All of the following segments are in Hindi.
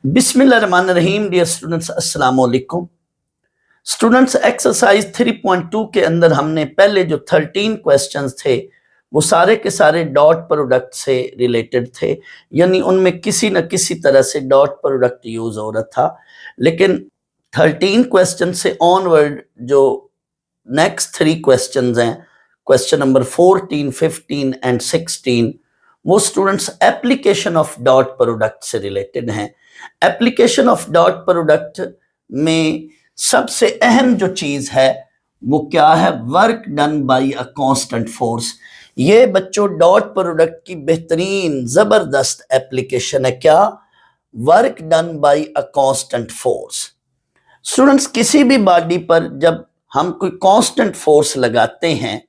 बिस्मिल्लाहिर्रहमानिर्रहीम। डियर स्टूडेंट्स, अस्सलाम वालेकुम। स्टूडेंट्स, एक्सरसाइज 3.2 के अंदर हमने पहले जो 13 क्वेश्चंस थे वो सारे के सारे डॉट प्रोडक्ट से रिलेटेड थे, यानी उनमें किसी न किसी तरह से डॉट प्रोडक्ट यूज हो रहा था। लेकिन 13 क्वेश्चन से ऑनवर्ड जो नेक्स्ट 3 क्वेश्चंस हैं, क्वेश्चन नंबर 14, 15 एंड 16, वो students application of dot product से रिलेटेड हैं। एप्लीकेशन ऑफ डॉट प्रोडक्ट में सबसे अहम जो चीज है वो क्या है? Work done bye a constant force. ये बच्चों डॉट प्रोडक्ट की बेहतरीन जबरदस्त एप्लीकेशन है। क्या? Work done bye a constant force. Students, किसी भी बॉडी पर जब हम कोई कांस्टेंट फोर्स लगाते हैं,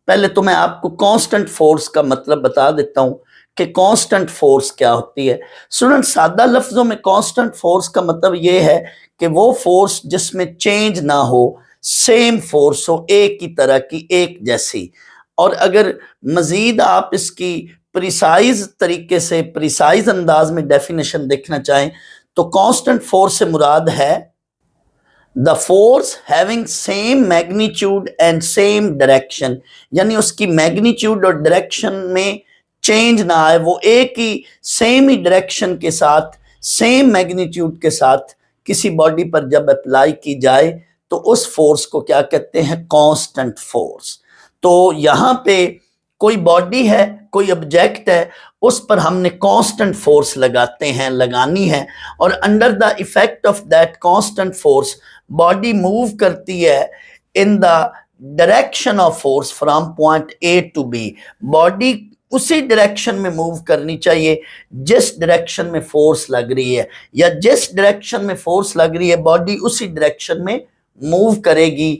पहले तो मैं आपको कांस्टेंट फोर्स का मतलब बता देता हूं कि कांस्टेंट फोर्स क्या होती है। स्टूडेंट, सादा लफ्जों में कांस्टेंट फोर्स का मतलब यह है कि वो फोर्स जिसमें चेंज ना हो, सेम फोर्स हो, एक ही तरह की, एक जैसी। और अगर मजीद आप इसकी प्रिसाइज तरीके से, प्रिसाइज अंदाज में डेफिनेशन देखना चाहें तो कांस्टेंट फोर्स से मुराद है the force having same magnitude and same direction, यानी उसकी मैग्नीट्यूड और डायरेक्शन में चेंज ना आए, वो एक ही सेम ही डायरेक्शन के साथ, सेम मैग्नीट्यूड के साथ किसी बॉडी पर जब अप्लाई की जाए तो उस फोर्स को क्या कहते हैं? Constant force. तो यहां पे कोई बॉडी है, कोई ऑब्जेक्ट है, उस पर हमने कांस्टेंट फोर्स लगाते हैं, लगानी है, और under the effect of that constant force body move करती है in the direction of force from point A to B. Body उसी डायरेक्शन में मूव करनी चाहिए जिस डायरेक्शन में फोर्स लग रही है, या जिस डायरेक्शन में फोर्स लग रही है बॉडी उसी डायरेक्शन में मूव करेगी।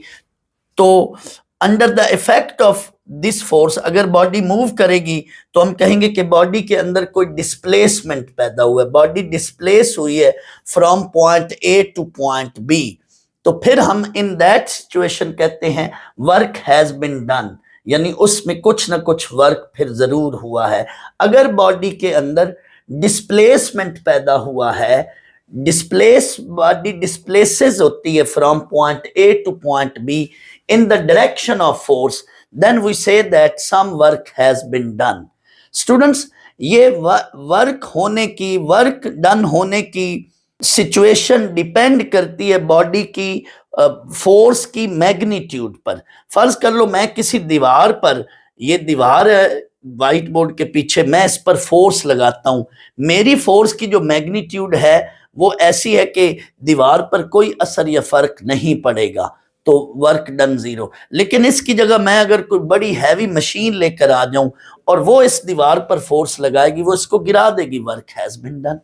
तो under the effect of this force अगर बॉडी मूव करेगी तो हम कहेंगे कि बॉडी के अंदर कोई डिस्प्लेसमेंट पैदा हुआ है, बॉडी डिस्प्लेस हुई है from point A to point B. तो फिर हम इन दैट सिचुएशन कहते हैं वर्क हैज बीन डन, यानी उसमें कुछ ना कुछ वर्क फिर जरूर हुआ है। अगर बॉडी के अंदर डिस्प्लेसमेंट पैदा हुआ है, बॉडी डिस्प्लेसेस होती है from point A to point B in the direction of force, then we say that some work has been done. Students, ये वर्क डन होने की सिचुएशन डिपेंड करती है बॉडी की फोर्स की मैग्नीट्यूड पर। फर्ज कर लो मैं किसी दीवार पर, ये दीवार है व्हाइट बोर्ड के पीछे, मैं इस पर फोर्स लगाता हूं, मेरी फोर्स की जो मैग्नीट्यूड है वो ऐसी है कि दीवार पर कोई असर या फर्क नहीं पड़ेगा, तो वर्क डन जीरो। लेकिन इसकी जगह मैं अगर कोई बड़ी हैवी मशीन लेकर आ जाऊं और वो इस दीवार पर फोर्स लगाएगी, वो इसको गिरा देगी, work has been done.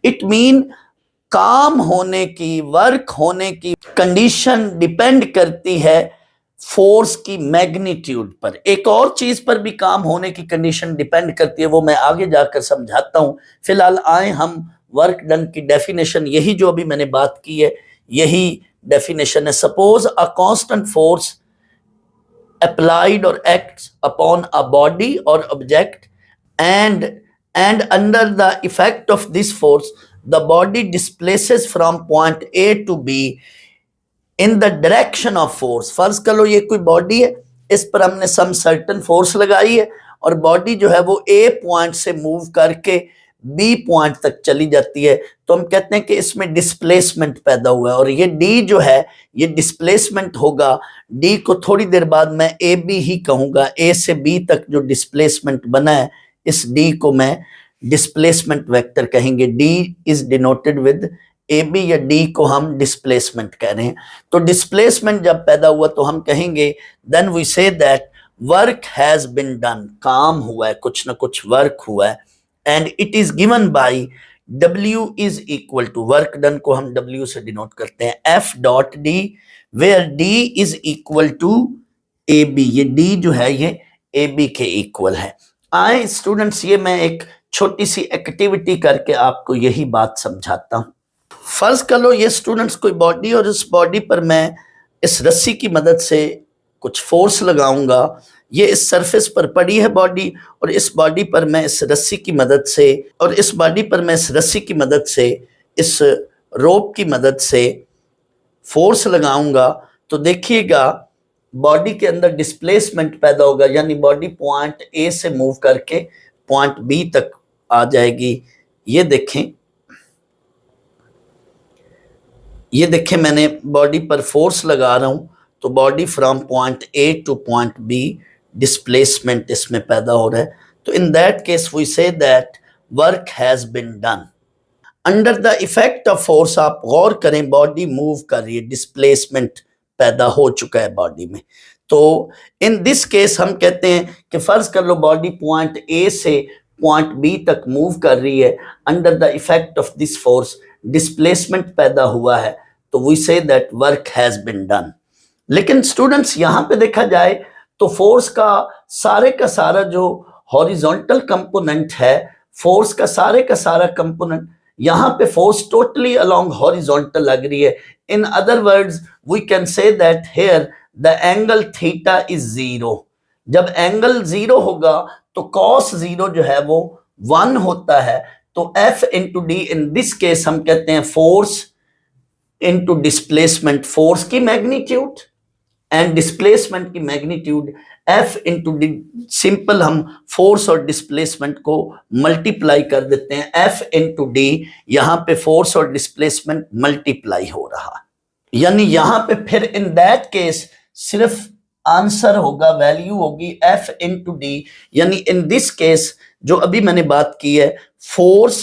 It mean काम होने की, वर्क होने की कंडीशन डिपेंड करती है फोर्स की मैग्नीट्यूड पर। एक और चीज पर भी काम होने की कंडीशन डिपेंड करती है, वो मैं आगे जाकर समझाता हूं। फिलहाल आए हम वर्क डन की डेफिनेशन, यही जो अभी मैंने बात की है यही डेफिनेशन है। Suppose a constant force applied or acts upon a body or object, and under the effect of this force the body displaces from point A to B in the direction of force। फर्ज कर लो ये कोई बॉडी है, इस पर हमने सम सर्टन फोर्स लगाई है और बॉडी जो है वो A पॉइंट से मूव करके B पॉइंट तक चली जाती है, तो हम कहते हैं कि इसमें डिस्प्लेसमेंट पैदा हुआ है। और ये D जो है ये डिस्प्लेसमेंट होगा, D को थोड़ी देर बाद मैं AB ही कहूंगा, A से B तक जो डिस्प्लेसमेंट बना है इस D को मैं डिस्प्लेसमेंट वेक्टर कहेंगे। D is denoted with AB, या D को हम डिस्प्लेसमेंट कह रहे हैं। तो डिस्प्लेसमेंट जब पैदा हुआ तो हम कहेंगे then we say that work has been done, काम हुआ है, कुछ ना कुछ वर्क हुआ है। And it is given by W is equal to, work done को हम W से डिनोट करते हैं, F dot D, where D is equal to AB। ये D जो है ये AB के इक्वल है। आए स्टूडेंट्स, ये मैं एक छोटी सी एक्टिविटी करके आपको यही बात समझाता हूं। फर्ज कर लो ये स्टूडेंट्स कोई बॉडी, और इस बॉडी पर मैं इस रस्सी की मदद से कुछ फोर्स लगाऊंगा। ये इस सरफेस पर पड़ी है बॉडी, और इस बॉडी पर मैं इस रस्सी की मदद से इस रोप की मदद से फोर्स लगाऊंगा तो देखिएगा बॉडी के अंदर डिस्प्लेसमेंट पैदा होगा, यानी बॉडी पॉइंट ए से मूव करके पॉइंट बी तक आ जाएगी। ये देखें मैंने बॉडी पर फोर्स लगा रहा हूं तो body from point A to point B displacement इसमें पैदा हो रहा है। तो in that case we say that work has been done. Under the effect of force, आप गौर करें बॉडी मूव कर रही है, डिस्प्लेसमेंट पैदा हो चुका है बॉडी में। तो इन दिस केस हम कहते हैं कि फर्ज कर लो बॉडी पॉइंट ए से पॉइंट बी तक मूव कर रही है, under the effect of this force displacement पैदा हुआ है, तो we say that work has been done. लेकिन स्टूडेंट्स यहां पे देखा जाए तो फोर्स का सारा जो हॉरिजॉन्टल कंपोनेंट है, फोर्स का सारा कंपोनेंट, यहां पे फोर्स टोटली अलोंग हॉरिजॉन्टल लग रही है। In other words we can say that here the angle theta is zero. जब एंगल जीरो होगा तो कॉस जीरो जो है वो 1 होता है। तो F into D, in this case हम कहते हैं फोर्स इंटू डिस्प्लेसमेंट, फोर्स की मैग्नीट्यूड एंड डिस्प्लेसमेंट की magnitude, F into D. Simple हम फोर्स और डिस्प्लेसमेंट को मल्टीप्लाई कर देते हैं, F इंटू डी। यहां पे फोर्स और डिस्प्लेसमेंट मल्टीप्लाई हो रहा, यानी यहां पे फिर इन दैट केस सिर्फ आंसर होगा, वैल्यू होगी F इंटू डी। यानी इन दिस केस जो अभी मैंने बात की है, फोर्स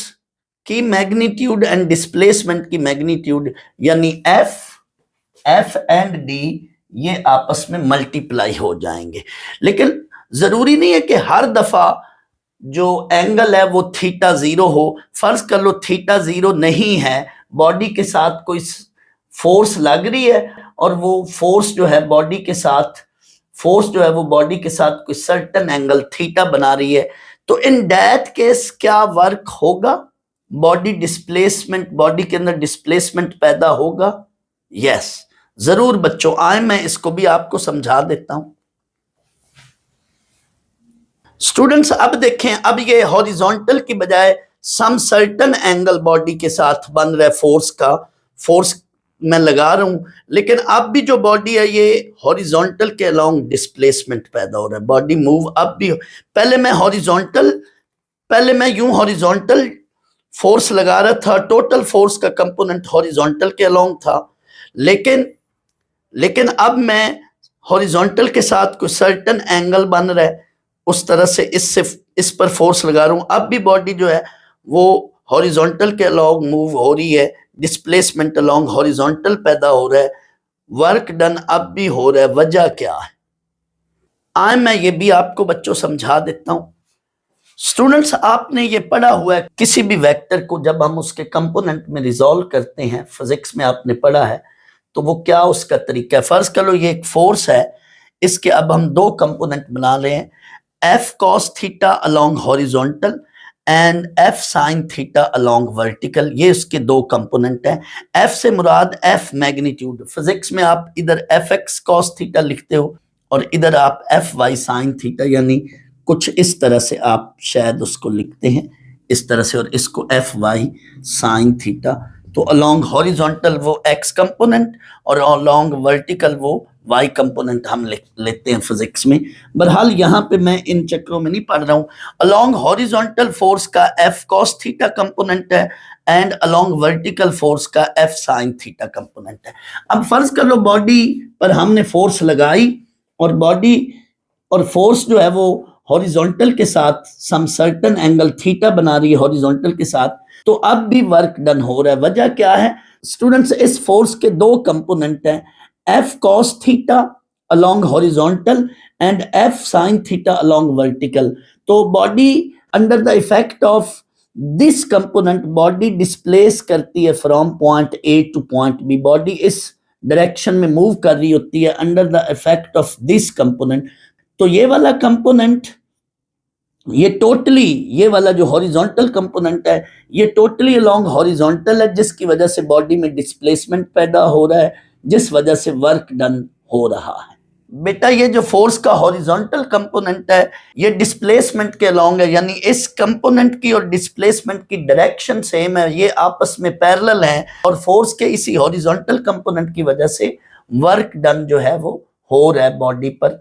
की मैग्नीट्यूड एंड डिस्प्लेसमेंट की मैग्नीट्यूड, यानी F एंड डी ये आपस में मल्टीप्लाई हो जाएंगे। लेकिन जरूरी नहीं है कि हर दफा जो एंगल है वो थीटा जीरो हो। फर्ज कर लो थीटा जीरो नहीं है, बॉडी के साथ कोई फोर्स लग रही है और वो फोर्स जो है बॉडी के साथ कोई सर्टेन एंगल थीटा बना रही है, तो इन दैट केस क्या वर्क होगा? बॉडी के अंदर डिस्प्लेसमेंट पैदा होगा। यस जरूर बच्चों, आए मैं इसको भी आपको समझा देता हूं। स्टूडेंट्स अब देखें, अब ये हॉरिजॉन्टल की बजाय सम सर्टेन एंगल बॉडी के साथ बन रहा है, फोर्स मैं लगा रहा हूं, लेकिन अब भी जो बॉडी है ये हॉरिजॉन्टल के अलोंग डिस्प्लेसमेंट पैदा हो रहा है। बॉडी मूव अब भी, पहले मैं यूं हॉरिजॉन्टल फोर्स लगा रहा था, टोटल फोर्स का कंपोनेंट हॉरिजॉन्टल के अलोंग था, लेकिन अब मैं हॉरिजॉन्टल के साथ कोई सर्टेन एंगल बन रहा है, उस तरह से इस पर फोर्स लगा रहा हूं। अब भी बॉडी जो है वो हॉरिजॉन्टल के अलोंग मूव हो रही है, डिस्प्लेसमेंट अलोंग हॉरिजॉन्टल पैदा हो रहा है, वर्क डन अब भी हो रहा है। वजह क्या है? आए मैं ये भी आपको बच्चों समझा देता हूं। स्टूडेंट्स आपने ये पढ़ा हुआ है, किसी भी वेक्टर को जब हम उसके कंपोनेंट में रिजॉल्व करते हैं, फिजिक्स में आपने पढ़ा है, तो वो क्या उसका तरीका है। फर्ज करो ये एक फोर्स है, इसके अब हम दो कंपोनेंट बना रहे हैं, F cos theta along horizontal and F sin theta along vertical. ये उसके दो कंपोनेंट हैं। F से मुराद F मैग्नीट्यूड, फिजिक्स में आप इधर Fx cos थीटा लिखते हो और इधर आप Fy sin थीटा, यानी कुछ इस तरह से आप शायद उसको लिखते हैं इस तरह से, और इसको Fy sin थीटा। तो अलोंग हॉरिजॉन्टल वो x कंपोनेंट और अलोंग वर्टिकल वो y कंपोनेंट हम लेते हैं फिजिक्स में। बहरहाल यहाँ पे मैं इन चक्रों में नहीं पढ़ रहा हूँ। अलोंग हॉरिजॉन्टल फोर्स का F cos थीटा कंपोनेंट है एंड अलोंग वर्टिकल फोर्स का F sin थीटा कंपोनेंट है। अब फर्ज कर लो बॉडी पर हमने फोर्स लगाई और फोर्स जो है वो हॉरिजॉन्टल के साथ सम सर्टेन एंगल थीटा बना रही है हॉरिजॉन्टल के साथ, तो अब भी वर्क डन हो रहा है। वजह क्या है स्टूडेंट्स? इस फोर्स के दो कंपोनेंट हैं, F cos theta along horizontal and F sin theta along vertical. तो body under the effect of this component body displace करती है from point A to point B. Body इस डायरेक्शन में मूव कर रही होती है under the effect of this component. तो ये वाला कंपोनेंट, ये वाला जो हॉरिजॉन्टल कंपोनेंट है ये टोटली अलोंग हॉरिजॉन्टल है, जिसकी वजह से बॉडी में डिस्प्लेसमेंट पैदा हो रहा है, जिस वजह से वर्क डन हो रहा है। बेटा ये जो फोर्स का हॉरिजॉन्टल कंपोनेंट है ये डिस्प्लेसमेंट के अलोंग है, यानी इस कंपोनेंट की और डिस्प्लेसमेंट की डायरेक्शन सेम है, ये आपस में पैरेलल हैं और फोर्स के इसी हॉरिजॉन्टल कंपोनेंट की वजह से वर्क डन जो है वो हो रहा है बॉडी पर,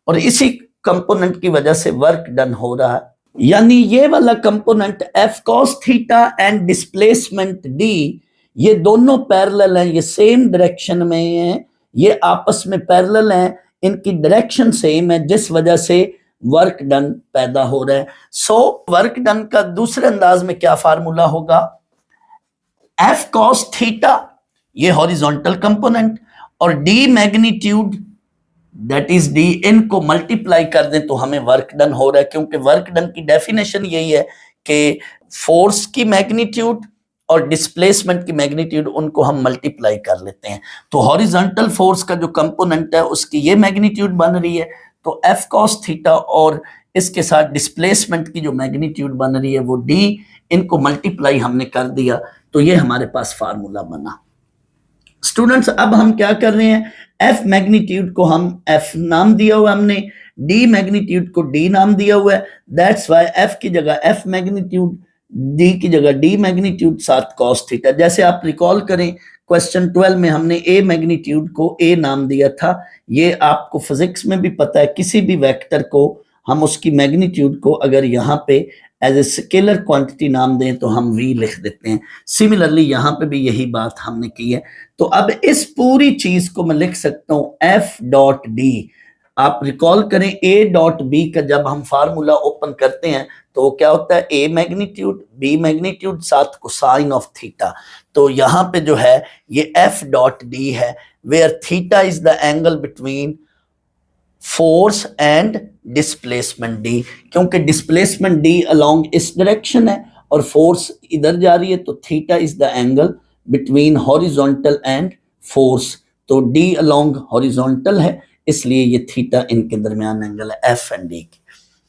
और इसी कंपोनेंट की वजह से वर्क डन हो रहा है। यानी ये वाला component F cos theta and displacement D, ये दोनों पैरेलल हैं, ये सेम डायरेक्शन में हैं, ये आपस में पैरेलल हैं, इनकी डायरेक्शन सेम है, जिस वजह से वर्क डन पैदा हो रहा है। सो वर्क डन का दूसरे अंदाज में क्या फार्मूला होगा, एफ कॉस थीटा ये हॉरिजॉन्टल कंपोनेंट और D magnitude that is D, इनको मल्टीप्लाई कर दें तो हमें वर्क डन हो रहा है, क्योंकि वर्क डन की डेफिनेशन यही है कि फोर्स की मैग्नीट्यूड और डिस्प्लेसमेंट की मैग्नीट्यूड उनको हम मल्टीप्लाई कर लेते हैं। तो हॉरिजॉन्टल फोर्स का जो कंपोनेंट है उसकी ये मैग्नीट्यूड बन रही है, तो एफ कॉस थीटा और इसके साथ डिस्प्लेसमेंट की जो मैग्नीट्यूड बन रही है वो डी, इनको मल्टीप्लाई हमने कर दिया तो ये हमारे पास फार्मूला बना। स्टूडेंट्स अब हम क्या कर रहे हैं, एफ मैग्नीट्यूड को हम एफ नाम दिया हुआ हमने, डी मैग्नीट्यूड को डी नाम दिया हुआ है, दैट्स व्हाई एफ की जगह एफ मैग्नीट्यूड, डी की जगह डी मैग्नीट्यूड साथ कॉस थीटा। जैसे आप रिकॉल करें क्वेश्चन 12 में हमने ए मैग्नीट्यूड को ए नाम दिया था, ये आपको फिजिक्स में भी पता है, किसी भी वेक्टर को हम उसकी मैग्नीट्यूड को अगर यहाँ पे एज ए स्केलर क्वांटिटी नाम दें तो हम वी लिख देते हैं। सिमिलरली यहाँ पे भी यही बात हमने की है। तो अब इस पूरी चीज को मैं लिख सकता हूँ एफ डॉट डी। आप रिकॉल करें ए डॉट बी का जब हम फार्मूला ओपन करते हैं तो वो क्या होता है, ए मैग्नीट्यूड बी मैग्नीट्यूड साथ कोसाइन ऑफ थीटा। तो यहाँ पे जो है ये एफ डॉट डी है, where theta is the angle between force and displacement D, क्योंकि डिस्प्लेसमेंट डी अलोंग इस डायरेक्शन है और फोर्स इधर जा रही है, तो theta is the angle between horizontal and force. तो डी अलोंग हॉरिजॉन्टल है, इसलिए ये थीटा इनके दरमियान एंगल है एफ एंड डी की।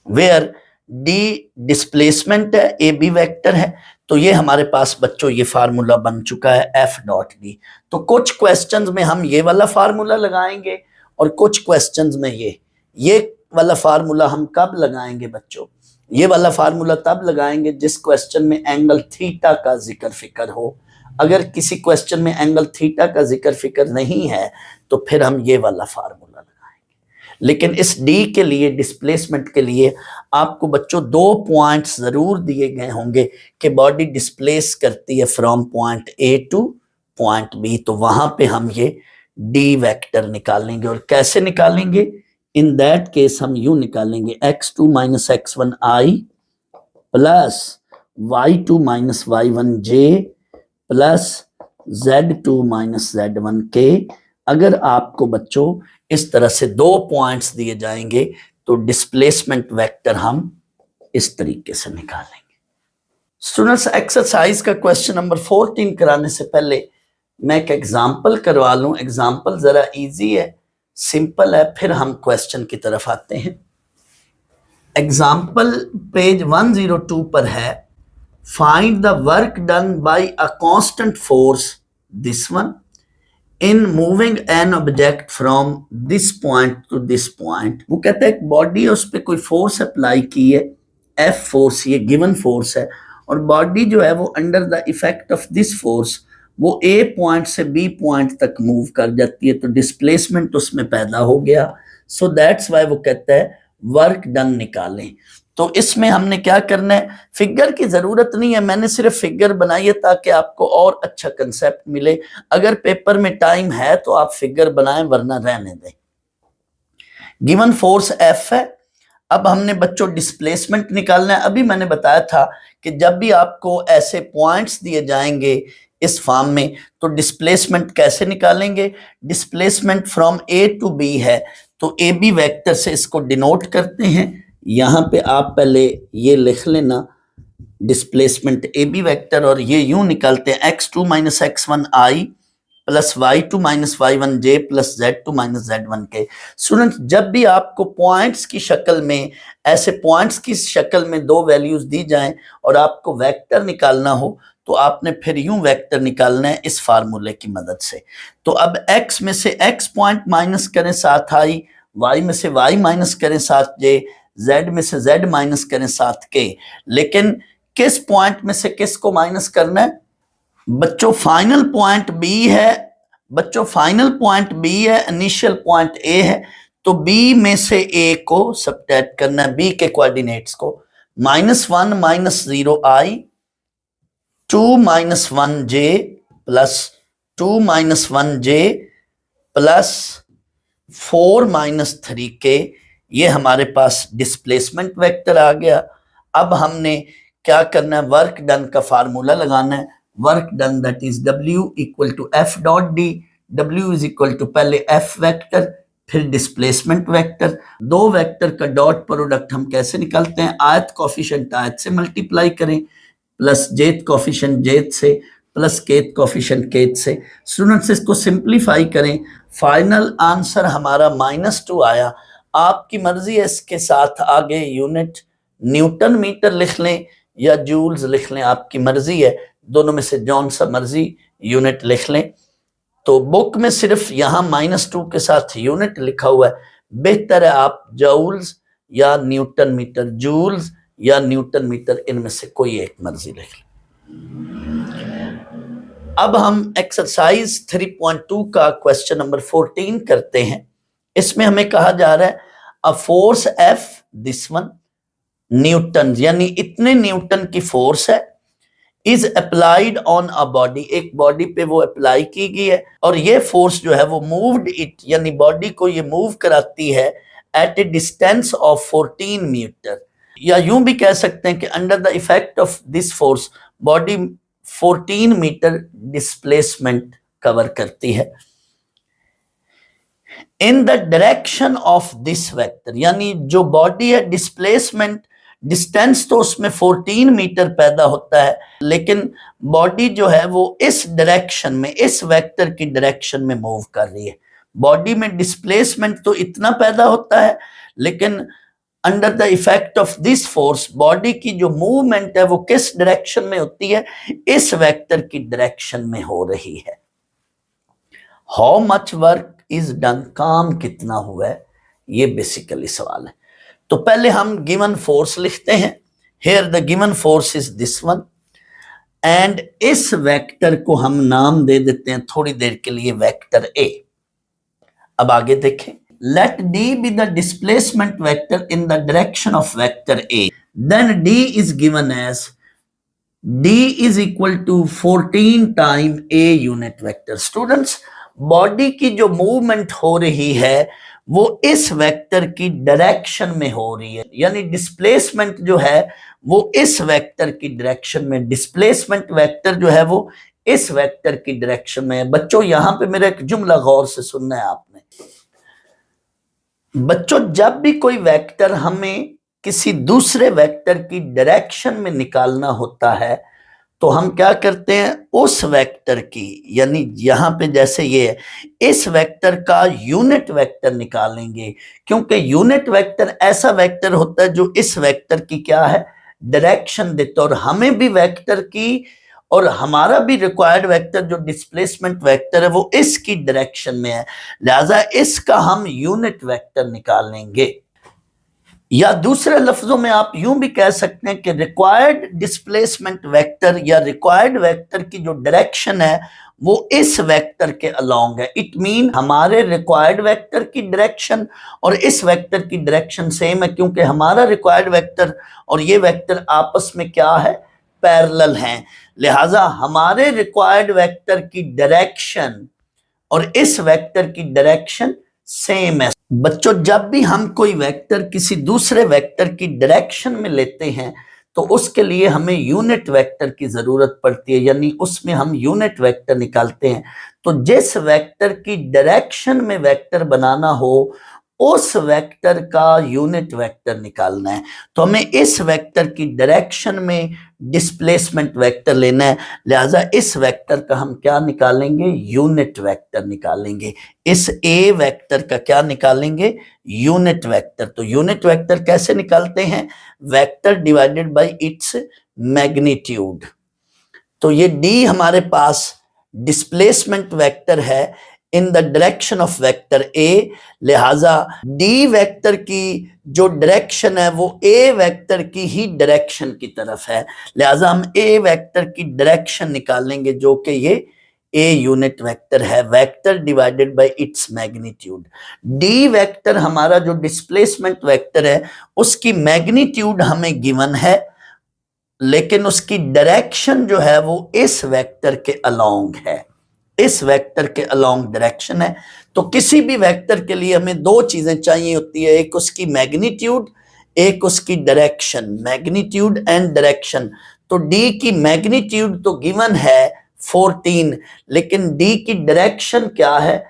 वेयर डी डिस्प्लेसमेंट है, ए बी वेक्टर है, तो ये हमारे पास बच्चों ये फार्मूला बन चुका है एफ डॉट डी। तो कुछ क्वेश्चंस में हम ये वाला फार्मूला लगाएंगे और कुछ क्वेश्चंस में ये वाला फार्मूला हम कब लगाएंगे बच्चों, ये वाला फार्मूला तब लगाएंगे जिस क्वेश्चन में एंगल थीटा का जिक्र फिक्र हो। अगर किसी क्वेश्चन में एंगल थीटा का जिक्र फिक्र नहीं है तो फिर हम ये वाला फार्मूला लगाएंगे। लेकिन इस डी के लिए, डिस्प्लेसमेंट के लिए आपको बच्चों 2 पॉइंट्स जरूर दिए गए होंगे कि बॉडी डिस्प्लेस करती है from point A to point B, तो वहां पे हम ये डी वेक्टर निकालेंगे। और कैसे निकालेंगे, इन दैट केस हम यूं निकालेंगे x2 minus x1 i plus y2 minus y1 j plus z2 minus z1 k। अगर आपको बच्चों इस तरह से 2 पॉइंट्स दिए जाएंगे तो डिस्प्लेसमेंट वेक्टर हम इस तरीके से निकालेंगे। स्टूडेंट्स एक्सरसाइज का क्वेश्चन नंबर 14 कराने से पहले मैं एक एग्जाम्पल करवा लूं। एग्जाम्पल जरा इजी है, सिंपल है, फिर हम क्वेश्चन की तरफ आते हैं। एग्जाम्पल पेज 102 पर है, find the work done bye a constant force, this one, in moving an object from this point two this point. वो कहता है बॉडी है, उस पर कोई फोर्स अप्लाई की है, एफ फोर्स, ये गिवन फोर्स है, और बॉडी जो है वो under the effect of this force वो ए पॉइंट से बी पॉइंट तक मूव कर जाती है, तो डिस्प्लेसमेंट उसमें पैदा हो गया। सो दैट्स वाई वो कहता है वर्क डन निकालें। तो इसमें हमने क्या करना है, फिगर की जरूरत नहीं है, मैंने सिर्फ फिगर बनाई है ताकि आपको और अच्छा कंसेप्ट मिले। अगर पेपर में टाइम है तो आप फिगर बनाएं, वरना रहने दें। गिवन फोर्स एफ है, अब हमने बच्चों डिस्प्लेसमेंट निकालना है। अभी मैंने बताया था कि जब भी आपको ऐसे पॉइंट्स दिए जाएंगे इस फॉर्म में तो डिस्प्लेसमेंट कैसे निकालेंगे, displacement from A to B है, तो ए बी वेक्टर से इसको डिनोट करते हैं। यहाँ पे आप पहले ये लिख लेना डिस्प्लेसमेंट ए बी वेक्टर, और ये यूं निकालते हैं x2 minus x1 i plus y2 minus y1 j plus z2 minus z1 k। Student जब भी आपको पॉइंट्स की शक्ल में, ऐसे पॉइंट्स की शक्ल में 2 वैल्यूज दी जाएं और आपको वेक्टर निकालना हो तो आपने फिर यूं वेक्टर निकालना है इस फार्मूले की मदद से। तो अब x में से x पॉइंट माइनस करें 7i, y में से y माइनस करें 7j, z में से z माइनस करें 7k, लेकिन किस पॉइंट में से किस को माइनस करना है बच्चों? फाइनल पॉइंट b है बच्चों, फाइनल पॉइंट b है, इनिशियल पॉइंट a है, तो b में से a को सब्ट्रैक्ट करना है, b के कोऑर्डिनेट्स को। -1 - 0i, 2 - 1j plus 2 - 1j plus 4 - 3k, ये हमारे पास डिस्प्लेसमेंट वेक्टर आ गया। अब हमने क्या करना है? वर्क डन का फार्मूला लगाना है। Work done that is W = F.D। W = पहले F वेक्टर फिर डिस्प्लेसमेंट वेक्टर। दो वेक्टर का डॉट प्रोडक्ट हम कैसे निकालते हैं? आयत कोफिशिएंट आयत से मल्टीप्लाई करें, प्लस जेथ कोफिशिएंट जेथ से, प्लस केथ कोफिशिएंट केथ से। स्टूडेंट्स इसको सिंप्लीफाई करें, फाइनल आंसर हमारा -2 आया। आपकी मर्जी है इसके साथ आगे यूनिट न्यूटन मीटर लिख लें या जूल्स लिख लें, आपकी मर्जी है, दोनों में से जौन सा मर्जी यूनिट लिख लें। तो बुक में सिर्फ यहाँ -2 के साथ यूनिट लिखा हुआ है, बेहतर है आप जूल्स या न्यूटन मीटर, जूल्स या न्यूटन मीटर, इनमें से कोई एक मर्जी लिख लें। अब हम एक्सरसाइज 3.2 का क्वेश्चन नंबर 14 करते हैं। इसमें हमें कहा जा रहा है a force F, this one Newton, यानी इतने न्यूटन की फोर्स है, is applied on a body, एक बॉडी पे वो अप्लाई की गई है, और ये फोर्स जो है वो मूव्ड इट, यानी बॉडी को ये मूव कराती है at a distance of 14 metre, या यूं भी कह सकते हैं कि under the effect of this force body 14 metre displacement cover करती है। In the direction of this vector, यानी जो बॉडी है डिस्प्लेसमेंट डिस्टेंस तो उसमें 14 मीटर पैदा होता है, लेकिन बॉडी जो है वो इस डायरेक्शन में, इस वेक्टर की डायरेक्शन में मूव कर रही है। बॉडी में डिस्प्लेसमेंट तो इतना पैदा होता है, लेकिन under the effect of this force body की जो मूवमेंट है वो किस डायरेक्शन में होती है? इस वेक्टर की डायरेक्शन में हो रही है। How much work is done, काम कितना हुआ है, ये बेसिकली सवाल है। तो पहले हम गिवन फोर्स लिखते हैं। Here the given force is this one, and इस वेक्टर को हम नाम दे देते हैं थोड़ी देर के लिए वेक्टर ए। अब आगे देखें, let D be the displacement vector in the direction of vector A, then D is given as D is equal to 14 time A unit vector। Students, body की जो मूवमेंट हो रही है वो इस वेक्टर की डायरेक्शन में हो रही है, यानी डिस्प्लेसमेंट जो है वो इस वेक्टर की डायरेक्शन में, डिस्प्लेसमेंट वेक्टर जो है वो इस वेक्टर की डायरेक्शन में है। बच्चों यहां पे मेरा एक जुमला गौर से सुनना है आपने। बच्चों, जब भी कोई वेक्टर हमें किसी दूसरे वेक्टर की डायरेक्शन में निकालना होता है तो हम क्या करते हैं? उस वेक्टर की, यानी यहां पे जैसे ये है, इस वेक्टर का यूनिट वेक्टर निकालेंगे, क्योंकि यूनिट वेक्टर ऐसा वेक्टर होता है जो इस वेक्टर की क्या है? डायरेक्शन देता है। और हमें भी वेक्टर की और हमारा भी रिक्वायर्ड वेक्टर जो डिस्प्लेसमेंट वेक्टर है वो इसकी डायरेक्शन में है, लिहाजा इसका हम यूनिट वेक्टर निकालेंगे। या दूसरे लफ्जों में आप यूं भी कह सकते हैं कि रिक्वायर्ड डिस्प्लेसमेंट वेक्टर या रिक्वायर्ड वेक्टर की जो डायरेक्शन है वो इस वेक्टर के अलोंग है। इट मीन हमारे रिक्वायर्ड वेक्टर की डायरेक्शन और इस वेक्टर की डायरेक्शन सेम है, क्योंकि हमारा रिक्वायर्ड वेक्टर और ये वेक्टर आपस में क्या है? पैरेलल हैं। लिहाजा हमारे रिक्वायर्ड वेक्टर की डायरेक्शन और इस वेक्टर की डायरेक्शन सेम है। बच्चों, जब भी हम कोई वेक्टर किसी दूसरे वेक्टर की डायरेक्शन में लेते हैं तो उसके लिए हमें यूनिट वेक्टर की जरूरत पड़ती है, यानी उसमें हम यूनिट वेक्टर निकालते हैं। तो जिस वेक्टर की डायरेक्शन में वेक्टर बनाना हो उस वेक्टर का यूनिट वेक्टर निकालना है। तो हमें इस वेक्टर की डायरेक्शन में डिस्प्लेसमेंट वेक्टर लेना है, लिहाजा इस वेक्टर का हम क्या निकालेंगे? यूनिट वेक्टर निकालेंगे। इस ए वेक्टर का क्या निकालेंगे? Unit vector. तो यूनिट वेक्टर कैसे निकालते हैं? Vector divided by its magnitude. तो ये डी हमारे पास डिस्प्लेसमेंट वेक्टर है, in the direction of vector A, लिहाजा डी वेक्टर की जो डायरेक्शन है वो ए वेक्टर की ही डायरेक्शन की तरफ है, लिहाजा हम ए वेक्टर की डायरेक्शन निकालेंगे जो कि ये ए यूनिट वेक्टर है, vector divided by its magnitude. D vector हमारा जो डिस्प्लेसमेंट वेक्टर है उसकी मैग्नीट्यूड हमें गिवन है, लेकिन उसकी डायरेक्शन जो है वो इस वेक्टर के अलोंग है, इस वेक्टर के अलोंग डायरेक्शन है। तो किसी भी वेक्टर के लिए हमें दो चीजें चाहिए होती है, एक उसकी मैग्नीट्यूड, एक उसकी डायरेक्शन, मैग्नीट्यूड एंड डायरेक्शन। तो डी की मैग्नीट्यूड तो गिवन है 14, लेकिन डी की डायरेक्शन क्या है,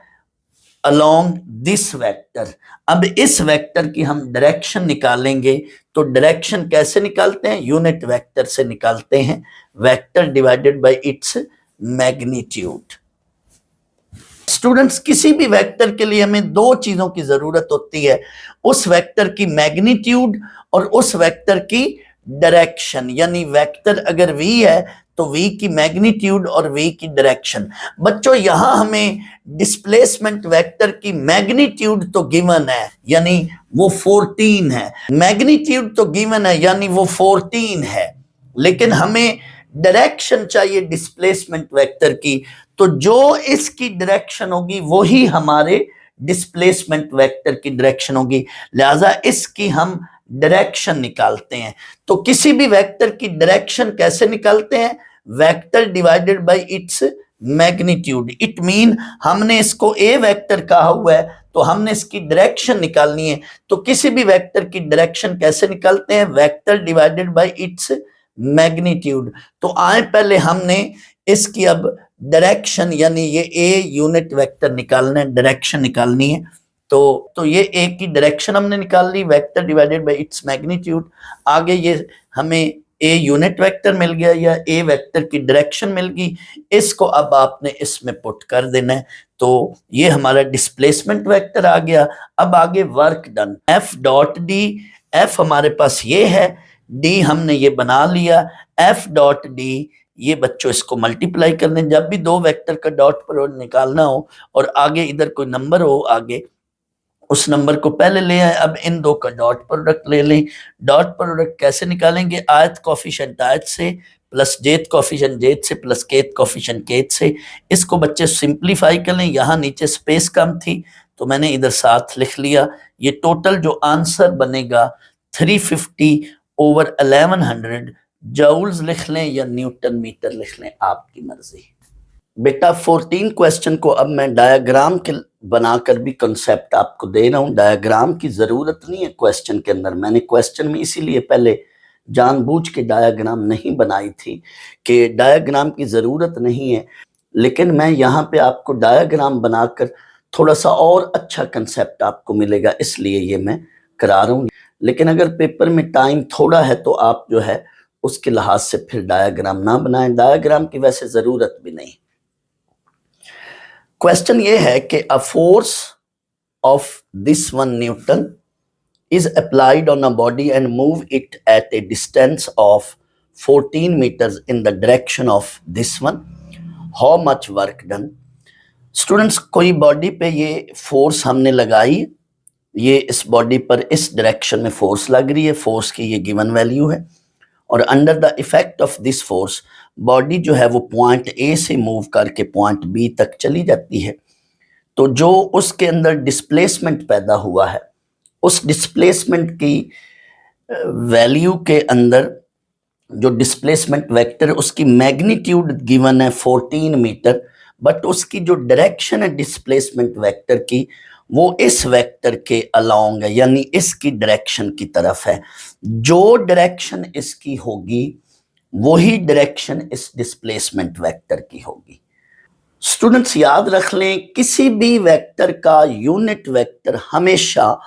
अलोंग दिस वेक्टर। अब इस वेक्टर की हम डायरेक्शन निकालेंगे, तो डायरेक्शन कैसे निकालते हैं, यूनिट वेक्टर से निकालते हैं, vector divided by its magnitude. Students, किसी भी वेक्टर के लिए हमें दो चीजों की जरूरत होती है, उस वेक्टर की मैग्नीट्यूड और उस वेक्टर की डायरेक्शन। यानी वेक्टर अगर v है तो v की मैग्नीट्यूड और v की डायरेक्शन। बच्चों, यहां हमें डिस्प्लेसमेंट वेक्टर की मैग्नीट्यूड तो गिवन है, यानी वो 14 है, मैग्नीट्यूड तो गिवन है यानी वो 14 है, लेकिन हमें डायरेक्शन चाहिए डिस्प्लेसमेंट वेक्टर की। तो जो इसकी डायरेक्शन होगी वही हमारे डिस्प्लेसमेंट वेक्टर की डायरेक्शन होगी, लिहाजा इसकी हम डायरेक्शन निकालते हैं। तो किसी भी वेक्टर की डायरेक्शन कैसे निकालते हैं, vector divided by its magnitude. It mean हमने इसको ए वेक्टर कहा हुआ है तो हमने इसकी डायरेक्शन निकालनी है। तो किसी भी वेक्टर की डायरेक्शन कैसे निकालते हैं, vector divided by its magnitude. तो आए पहले हमने इसकी अब डायरेक्शन यानी ये ए यूनिट वेक्टर निकालना है, डायरेक्शन निकालनी है। तो ये ए की डायरेक्शन हमने निकाल ली, vector divided by its magnitude. आगे ये हमें ए यूनिट वेक्टर मिल गया या ए वेक्टर की डायरेक्शन मिल गई, इसको अब आपने इसमें पुट कर देना है। तो ये हमारा डिस्प्लेसमेंट वेक्टर आ गया। अब आगे work done, F dot D, F हमारे पास ये है, डी हमने ये बना लिया, एफ डॉट डी। ये बच्चों इसको मल्टीप्लाई करने, जब भी दो वेक्टर का डॉट प्रोडक्ट निकालना हो और आगे इधर कोई नंबर हो आगे, उस नंबर को पहले ले आए। अब इन दो का डॉट प्रोडक्ट ले लें। डॉट प्रोडक्ट कैसे निकालेंगे, आयत कोफिशिएंट आयत से प्लस जेथ कोफिशिएंट जेथ से प्लस केथ कोफिशिएंट केथ से। इसको बच्चे सिंप्लीफाई कर लें, यहाँ नीचे स्पेस कम थी तो मैंने इधर साथ लिख लिया। ये टोटल जो आंसर बनेगा 350/1100 जूल्स लिख लें या न्यूटन मीटर लिख लें, आपकी मर्जी। बेटा 14 क्वेश्चन को अब मैं डायग्राम के बनाकर भी कंसेप्ट आपको दे रहा हूं। डायग्राम की जरूरत नहीं है क्वेश्चन के अंदर, मैंने क्वेश्चन में इसीलिए पहले जानबूझ के डायग्राम नहीं बनाई थी कि डायग्राम की जरूरत नहीं है, लेकिन मैं यहाँ पे आपको डायग्राम बनाकर थोड़ा सा और अच्छा कंसेप्ट आपको मिलेगा, इसलिए ये मैं करा रहा हूँ। लेकिन अगर पेपर में टाइम थोड़ा है तो आप जो है उसके लिहाज से फिर डायग्राम ना बनाएं, डायग्राम की वैसे जरूरत भी नहीं। क्वेश्चन ये है कि a force of this 1 Newton is applied on a body and move it at a distance of 14 meters in the direction of this one. How much work done? Students, कोई बॉडी पे ये फोर्स हमने लगाई, ये इस बॉडी पर इस डायरेक्शन में फोर्स लग रही है, फोर्स की ये गिवन वैल्यू है, और under the effect of this force body जो है वो पॉइंट ए से मूव करके पॉइंट बी तक चली जाती है। तो जो उसके अंदर डिस्प्लेसमेंट पैदा हुआ है, उस डिस्प्लेसमेंट की वैल्यू के अंदर जो डिस्प्लेसमेंट वेक्टर है उसकी मैग्नीट्यूड गिवन है 14 मीटर, बट उसकी जो डायरेक्शन है डिस्प्लेसमेंट वेक्टर की वो इस वेक्टर के अलोंग है, यानी इसकी डायरेक्शन की तरफ है। जो डायरेक्शन इसकी होगी वही डायरेक्शन इस डिस्प्लेसमेंट वेक्टर की होगी। स्टूडेंट्स, याद रख लें, किसी भी वेक्टर का यूनिट वेक्टर हमेशा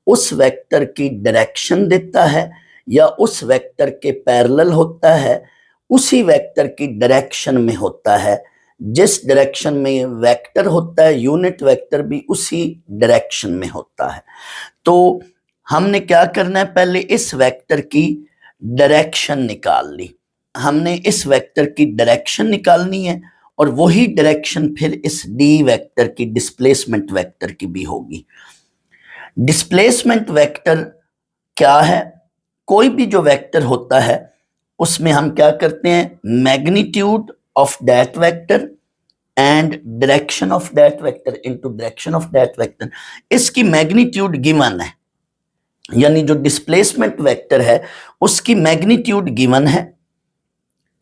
उस वेक्टर की डायरेक्शन देता है या उस वेक्टर के पैरेलल होता है, उसी वेक्टर की डायरेक्शन में होता है। जिस डायरेक्शन में वेक्टर होता है यूनिट वेक्टर भी उसी डायरेक्शन में होता है। तो हमने क्या करना है, पहले इस वेक्टर की डायरेक्शन निकाल ली। हमने इस वेक्टर की डायरेक्शन निकालनी है और वही डायरेक्शन फिर इस डी वेक्टर की, डिस्प्लेसमेंट वेक्टर की भी होगी। डिस्प्लेसमेंट वेक्टर क्या है? कोई भी जो वेक्टर होता है उसमें हम क्या करते हैं, magnitude of that vector and direction of that vector into direction of that vector. इसकी मैग्नीट्यूड गिवन है, यानी जो डिस्प्लेसमेंट वेक्टर है उसकी मैग्नीट्यूड गिवन है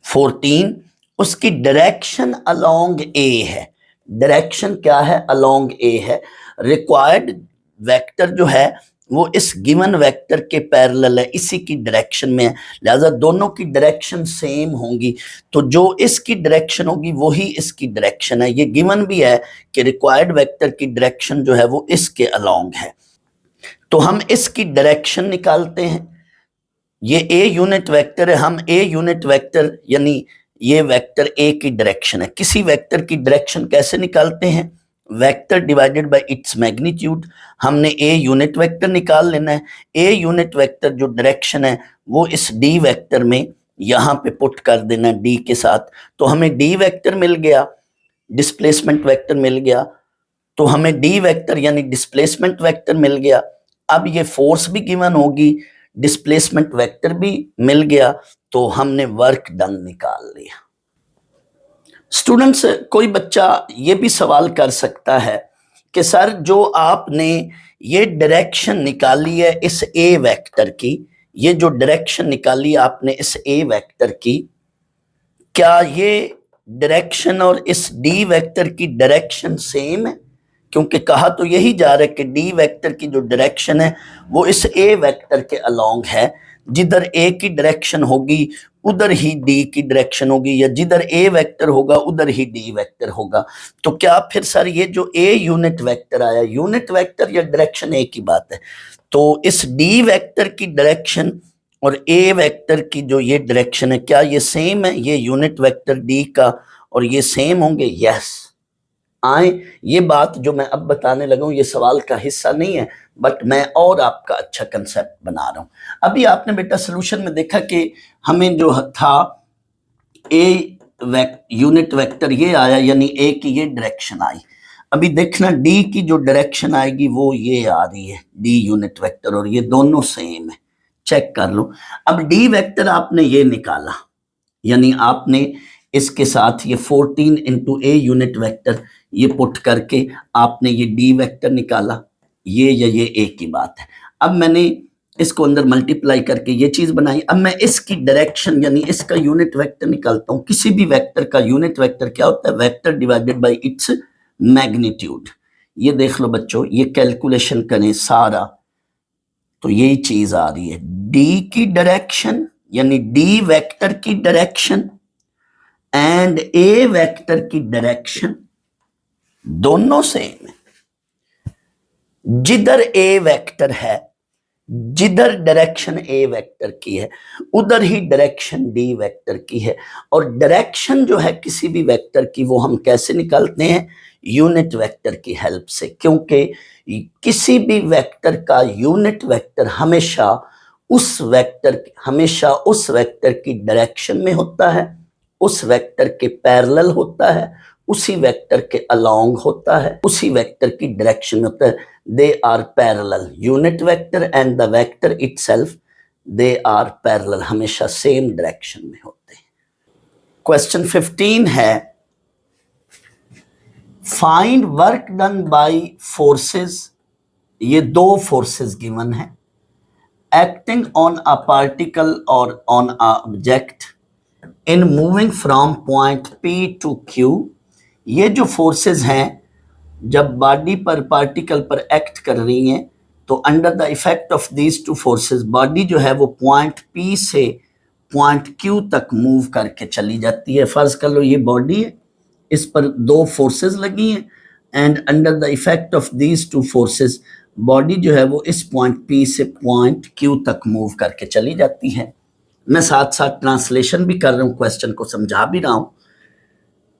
14, उसकी डायरेक्शन अलोंग ए है। डायरेक्शन क्या है? अलोंग ए है। रिक्वायर्ड वेक्टर जो है वो इस गिवन वेक्टर के पैरेलल है, इसी की डायरेक्शन में है, लिहाजा दोनों की डायरेक्शन सेम होंगी। तो जो इसकी डायरेक्शन होगी वही इसकी डायरेक्शन है। ये गिवन भी है कि रिक्वायर्ड वेक्टर की डायरेक्शन जो है वो इसके अलोंग है। तो हम इसकी डायरेक्शन निकालते हैं। ये ए यूनिट वेक्टर है, हम ए यूनिट वेक्टर यानी ये वेक्टर ए की डायरेक्शन है। किसी वेक्टर की डायरेक्शन कैसे निकालते हैं? Vector divided by its magnitude. हमने ए यूनिट वेक्टर निकाल लेना है। ए यूनिट वेक्टर जो डायरेक्शन है वो इस डी वेक्टर में यहां पे पुट कर देना डी के साथ। तो हमें डी वेक्टर मिल गया, डिस्प्लेसमेंट वेक्टर मिल गया, तो हमें डी वेक्टर यानी डिस्प्लेसमेंट वेक्टर मिल गया। अब ये फोर्स भी गिवन होगी, डिस्प्लेसमेंट वेक्टर भी मिल गया, तो हमने वर्क डन निकाल लिया। स्टूडेंट्स, कोई बच्चा ये भी सवाल कर सकता है कि सर जो आपने ये डायरेक्शन निकाली है इस ए वेक्टर की, ये जो डायरेक्शन निकाली आपने इस ए वेक्टर की, क्या ये डायरेक्शन और इस डी वेक्टर की डायरेक्शन सेम है? क्योंकि कहा तो यही जा रहा है कि डी वेक्टर की जो डायरेक्शन है वो इस ए वेक्टर के अलोंग है। जिधर ए की डायरेक्शन होगी उधर ही डी की डायरेक्शन होगी, या जिधर ए वेक्टर होगा उधर ही डी वेक्टर होगा। तो क्या फिर सर ये जो ए यूनिट वेक्टर आया, यूनिट वेक्टर या डायरेक्शन एक ही बात है? तो इस डी वेक्टर की डायरेक्शन और ए वेक्टर की जो ये डायरेक्शन है, क्या ये सेम है? ये यूनिट वेक्टर डी का और ये सेम होंगे? यस। आए, ये बात जो मैं अब बताने लगा हूं ये सवाल का हिस्सा नहीं है, बट मैं और आपका अच्छा कंसेप्ट बना रहा हूं। अभी आपने बेटा सोल्यूशन में देखा कि हमें जो था ए यूनिट वेक्टर ये आया, यानी ए की ये डायरेक्शन आई। अभी देखना डी की जो डायरेक्शन आएगी वो ये आ रही है, डी यूनिट वेक्टर, और ये दोनों सेम है, चेक कर लो। अब डी वेक्टर आपने ये निकाला, यानी आपने इसके साथ ये 14 इंटू ए यूनिट वेक्टर ये पुट करके आपने ये डी वेक्टर निकाला, ये या ये एक ही बात है। अब मैंने इसको अंदर मल्टीप्लाई करके ये चीज बनाई। अब मैं इसकी डायरेक्शन यानी इसका यूनिट वेक्टर निकालता हूं। किसी भी वेक्टर का यूनिट वेक्टर क्या होता है? Vector divided by its magnitude. ये देख लो बच्चों, ये कैलकुलेशन करें सारा तो यही चीज आ रही है। डी की डायरेक्शन यानी डी वेक्टर की डायरेक्शन एंड ए वेक्टर की डायरेक्शन दोनों सेम है। जिधर ए वेक्टर है, जिधर डायरेक्शन ए वेक्टर की है उधर ही डायरेक्शन डी वेक्टर की है। और डायरेक्शन जो है किसी भी वेक्टर की वो हम कैसे निकालते हैं? यूनिट वेक्टर की हेल्प से, क्योंकि किसी भी वेक्टर का यूनिट वेक्टर हमेशा उस वेक्टर की डायरेक्शन में होता है, उस वेक्टर के पैरेलल होता है, उसी वेक्टर के अलोंग होता है, उसी वेक्टर की डायरेक्शन में होता है। They are parallel, unit vector and the vector itself they are parallel, हमेशा सेम डायरेक्शन में होते हैं। क्वेश्चन 15 है, find work done by forces. ये दो फोर्सेस गिवन है, एक्टिंग ऑन अ पार्टिकल और on a object in moving from point P to Q। ये जो फोर्सेस हैं जब बॉडी पर पार्टिकल पर एक्ट कर रही हैं तो under the effect of these two forces body जो है वो पॉइंट P से पॉइंट Q तक मूव करके चली जाती है। फर्ज कर लो ये बॉडी है, इस पर दो फोर्सेस लगी हैं and under the effect of these two forces body जो है वो इस पॉइंट P से पॉइंट Q तक मूव करके चली जाती है। मैं साथ साथ ट्रांसलेशन भी कर रहा हूं, क्वेश्चन को समझा भी रहा हूं।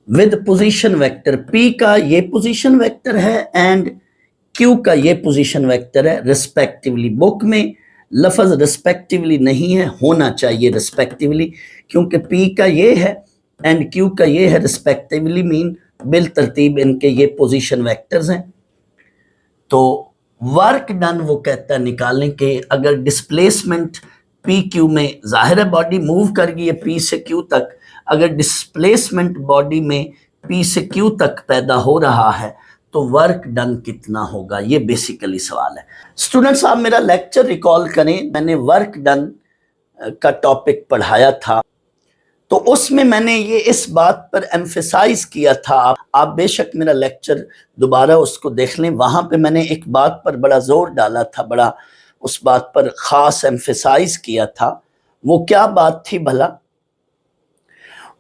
विद पोजीशन वेक्टर, P का ये पोजीशन वेक्टर है एंड Q का ये पोजीशन वेक्टर है रिस्पेक्टिवली। बुक में लफ्ज रिस्पेक्टिवली नहीं है, होना चाहिए रिस्पेक्टिवली, क्योंकि P का ये है एंड क्यू का ये है रिस्पेक्टिवली मीन, बिल तरतीब इनके ये पोजीशन वेक्टर्स हैं। तो वर्क डन वो कहता है निकालें कि अगर डिस्प्लेसमेंट पी क्यू में, जाहिर है बॉडी मूव कर गई है पी से क्यू तक, अगर डिस्प्लेसमेंट बॉडी में पी से क्यू तक पैदा हो रहा है तो वर्क डन कितना होगा, ये बेसिकली सवाल है। स्टूडेंट्स आप मेरा लेक्चर रिकॉल करें, मैंने वर्क डन का टॉपिक पढ़ाया था, तो उसमें मैंने ये इस बात पर एम्फेसाइज किया था, आप बेशक मेरा लेक्चर दोबारा उसको देख लें, वहां पे मैंने एक बात पर बड़ा जोर डाला था, बड़ा उस बात पर खास एम्फेसाइज किया था। वो क्या बात थी भला?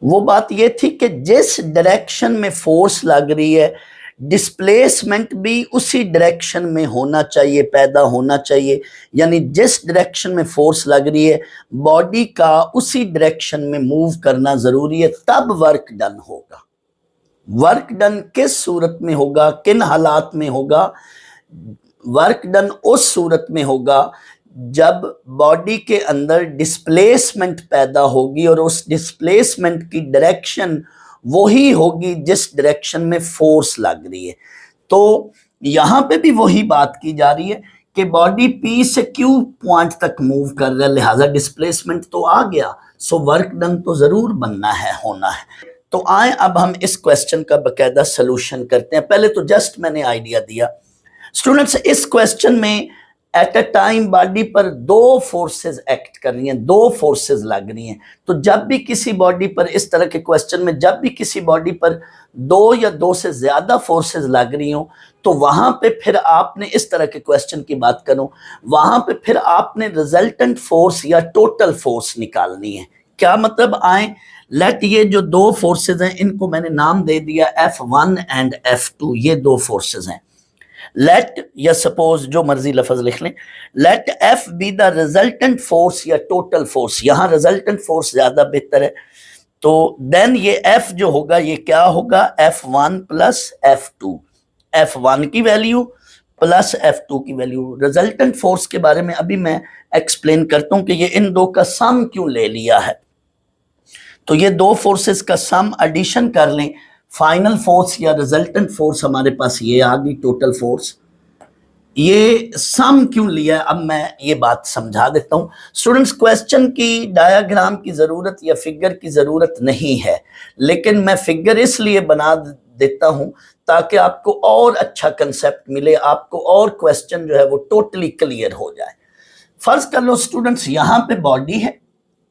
वो बात ये थी कि जिस डायरेक्शन में फोर्स लग रही है डिस्प्लेसमेंट भी उसी डायरेक्शन में होना चाहिए, पैदा होना चाहिए। यानी जिस डायरेक्शन में फोर्स लग रही है बॉडी का उसी डायरेक्शन में मूव करना जरूरी है, तब वर्क डन होगा। वर्क डन किस सूरत में होगा, किन हालात में होगा? वर्क डन उस सूरत में होगा जब बॉडी के अंदर डिस्प्लेसमेंट पैदा होगी और उस डिस्प्लेसमेंट की डायरेक्शन वही होगी जिस डायरेक्शन में फोर्स लग रही है। तो यहां पे भी वही बात की जा रही है कि बॉडी पी से क्यू पॉइंट तक मूव कर रहा है, लिहाजा डिस्प्लेसमेंट तो आ गया, सो वर्क डन तो जरूर बनना है, होना है। तो आए अब हम इस क्वेश्चन का बकायदा सोल्यूशन करते हैं। पहले तो जस्ट मैंने आइडिया दिया। स्टूडेंट्स इस क्वेश्चन में एट अ टाइम बॉडी पर दो फोर्सेस एक्ट कर रही हैं, दो फोर्सेस लग रही हैं। तो जब भी किसी बॉडी पर, इस तरह के क्वेश्चन में जब भी किसी बॉडी पर दो या दो से ज्यादा फोर्सेस लग रही हो तो वहां पे फिर आपने, इस तरह के क्वेश्चन की बात करूं, वहां पे फिर आपने रिजल्टेंट फोर्स या टोटल फोर्स निकालनी है। क्या मतलब? आए लेट ये जो दो फोर्सेस हैं इनको मैंने नाम दे दिया F1 एंड F2, ये दो फोर्सेस हैं। लेट या सपोज जो मर्जी लफ्ज लिख लें, let F be the resultant force या टोटल फोर्स, यहां रिजल्टेंट फोर्स ज्यादा बेहतर है। तो देन ये एफ जो होगा ये क्या होगा? F1 प्लस F2, F1 की वैल्यू प्लस F2 की वैल्यू। रिजल्टेंट फोर्स के बारे में अभी मैं एक्सप्लेन करता हूं कि ये इन दो का सम क्यों ले लिया है। तो ये दो फोर्सेस का सम एडिशन कर लें, फाइनल फोर्स या रिजल्टेंट फोर्स हमारे पास ये आ गई, टोटल फोर्स। ये सम क्यों लिया है अब मैं ये बात समझा देता हूं। स्टूडेंट्स क्वेश्चन की डायग्राम की जरूरत या फिगर की जरूरत नहीं है, लेकिन मैं फिगर इसलिए बना देता हूं ताकि आपको और अच्छा कंसेप्ट मिले, आपको और क्वेश्चन जो है वो टोटली क्लियर हो जाए। फर्ज कर लो स्टूडेंट्स यहां पे बॉडी है,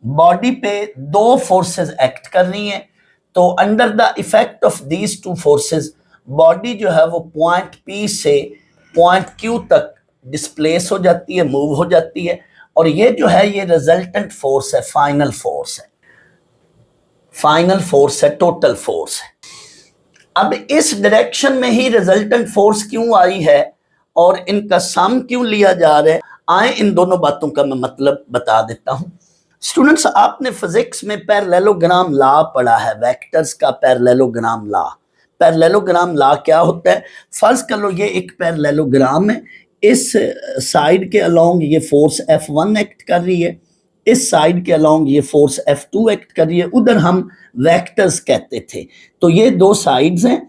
बॉडी पे दो फोर्सेस एक्ट कर रही हैं, तो under the effect of these two forces body जो है वो पॉइंट पी से पॉइंट क्यू तक डिस्प्लेस हो जाती है, मूव हो जाती है, और ये जो है ये रिजल्टेंट फोर्स है, फाइनल फोर्स है, फाइनल फोर्स है, टोटल फोर्स है। अब इस डायरेक्शन में ही रिजल्टेंट फोर्स क्यों आई है और इनका सम क्यों लिया जा रहा है, आए इन दोनों बातों का मैं मतलब बता देता हूं। स्टूडेंट्स आपने फिजिक्स में पैरेललोग्राम लॉ पढ़ा है, वेक्टर्स का पैरेललोग्राम लॉ। पैरेललोग्राम लॉ क्या होता है? फर्ज कर लो ये एक पैरेललोग्राम है, इस साइड के अलोंग ये फोर्स F1 एक्ट कर रही है, इस साइड के अलोंग ये फोर्स F2 एक्ट कर रही है, उधर हम वेक्टर्स कहते थे। तो ये दो साइड्स हैं।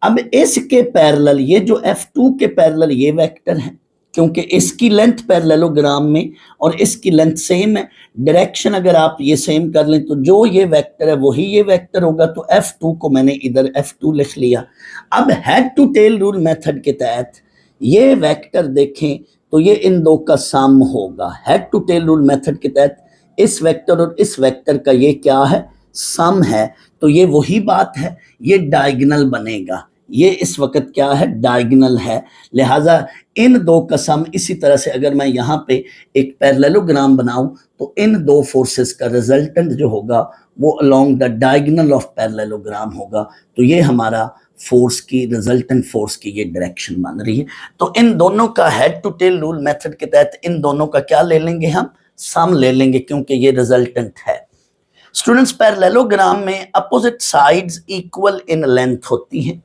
अब इसके पैरेलल ये जो F2 के पैरेलल ये वेक्टर है, क्योंकि इसकी लेंथ पैरेललोग्राम में और इसकी लेंथ सेम है, डायरेक्शन अगर आप ये सेम कर लें तो जो ये वेक्टर है वही ये वेक्टर होगा, तो F2 को मैंने इधर F2 लिख लिया। अब head to tail rule method के तहत ये वेक्टर देखें तो ये इन दो का सम होगा। Head to tail rule method के तहत इस वेक्टर और इस वेक्टर का ये क्या है? सम है। तो ये वही बात है, ये डायगोनल बनेगा, ये इस वक्त क्या है? डायगोनल है। लिहाजा इन दो का सम, इसी तरह से अगर मैं यहाँ पे एक पैरेललोग्राम बनाऊं तो इन दो फोर्सेस का रिजल्टेंट जो होगा वो along the diagonal of parallelogram होगा। तो ये हमारा फोर्स की, रिजल्टेंट फोर्स की ये डायरेक्शन बन रही है। तो इन दोनों का head to tail rule method के तहत इन दोनों का क्या ले लेंगे? हम सम ले लेंगे, क्योंकि ये रिजल्टेंट है। स्टूडेंट्स पैरेललोग्राम में opposite sides equal in length होती हैं।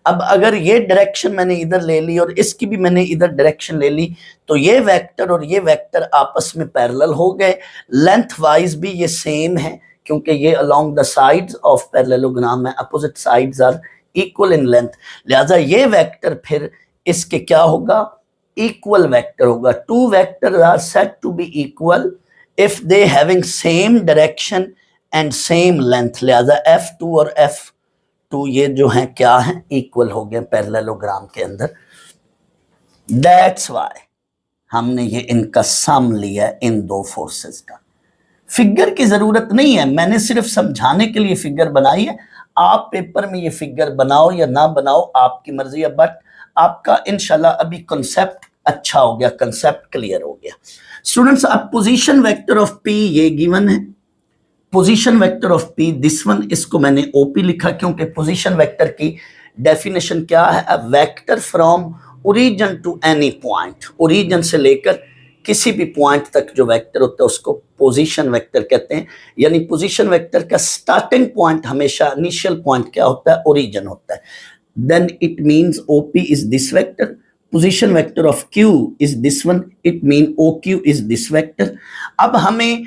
अब अगर ये डायरेक्शन मैंने इधर ले ली और इसकी भी मैंने इधर डायरेक्शन ले ली तो ये वेक्टर और ये वेक्टर आपस में पैरेलल हो गए, लेंथ वाइज भी ये सेम है, क्योंकि ये along the sides of parallelogram है, opposite sides are equal in length, लिहाजा ये वेक्टर फिर इसके क्या होगा, इक्वल वेक्टर होगा। Two vector are said to be equal if they having same direction and same length, लिहाजा F2 और F2 ये जो हैं क्या हैं, इक्वल हो गए पैरेललोग्राम के अंदर। दैट्स वाई हमने ये इनका सम लिया इन दो फोर्सेस का। फिगर की जरूरत नहीं है, मैंने सिर्फ समझाने के लिए फिगर बनाई है। आप पेपर में ये फिगर बनाओ या ना बनाओ आपकी मर्जी है, बट आपका इंशाल्लाह अभी कंसेप्ट अच्छा हो गया, कंसेप्ट क्लियर हो गया। स्टूडेंट्स, अब पोजीशन वेक्टर ऑफ पी ये गिवन है, position vector of P this one, इसको मैंने ओपी लिखा क्योंकि पोजीशन वेक्टर की डेफिनेशन क्या है, a vector from origin to any point, origin से लेकर किसी भी पॉइंट तक जो वेक्टर होता है उसको पोजीशन वेक्टर कहते हैं। यानी पोजीशन वेक्टर का स्टार्टिंग पॉइंट हमेशा इनिशियल पॉइंट क्या होता है, ओरिजिन होता है। Then it means OP is this vector, position vector of Q is this one, it mean OQ is this vector. अब हमें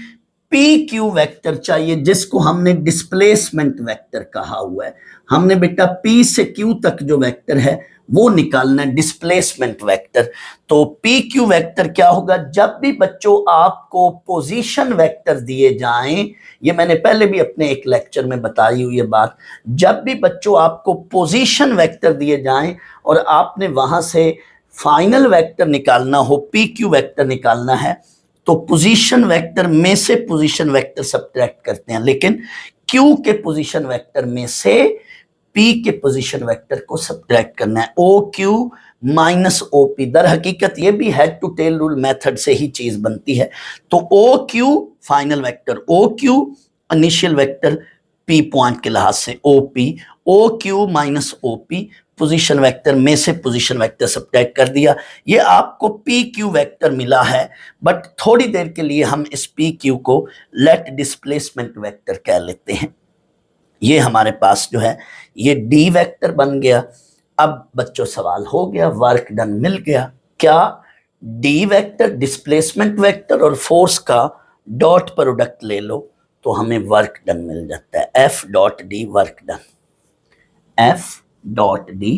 PQ वेक्टर चाहिए जिसको हमने डिस्प्लेसमेंट वेक्टर कहा हुआ है। हमने बेटा P से Q तक जो वेक्टर है वो निकालना है, डिस्प्लेसमेंट वेक्टर। तो PQ वेक्टर क्या होगा, जब भी बच्चों आपको पोजीशन वेक्टर दिए जाएं, ये मैंने पहले भी अपने एक लेक्चर में बताई हुई है बात, जब भी बच्चों आपको पोजीशन वेक्टर दिए जाएं और आपने वहां से फाइनल वेक्टर निकालना हो, PQ वेक्टर निकालना है, तो पोजीशन वेक्टर में से पोजीशन वेक्टर सब्ट्रैक्ट करते हैं, लेकिन Q के पोजीशन वेक्टर में से P के पोजीशन वेक्टर को सब्ट्रैक्ट करना है, OQ माइनस OP। दर हकीकत ये भी head to tail rule method से ही चीज बनती है। तो OQ final vector, OQ initial vector P point के लिहाज से OP, OQ minus OP position vector में से पोजीशन वेक्टर सब्ट्रैक्ट कर दिया, ये आपको PQ वेक्टर मिला है। बट थोड़ी देर के लिए हम इस PQ को लेट डिस्प्लेसमेंट वेक्टर कह लेते हैं। ये हमारे पास जो है ये D वेक्टर बन गया। अब बच्चों सवाल हो गया, वर्क डन मिल गया। क्या D वेक्टर, डिस्प्लेसमेंट वेक्टर और फोर्स का डॉट प्रोडक्ट ले लो तो हमें वर्क डन मिल जाता है, F dot D work done. F dot D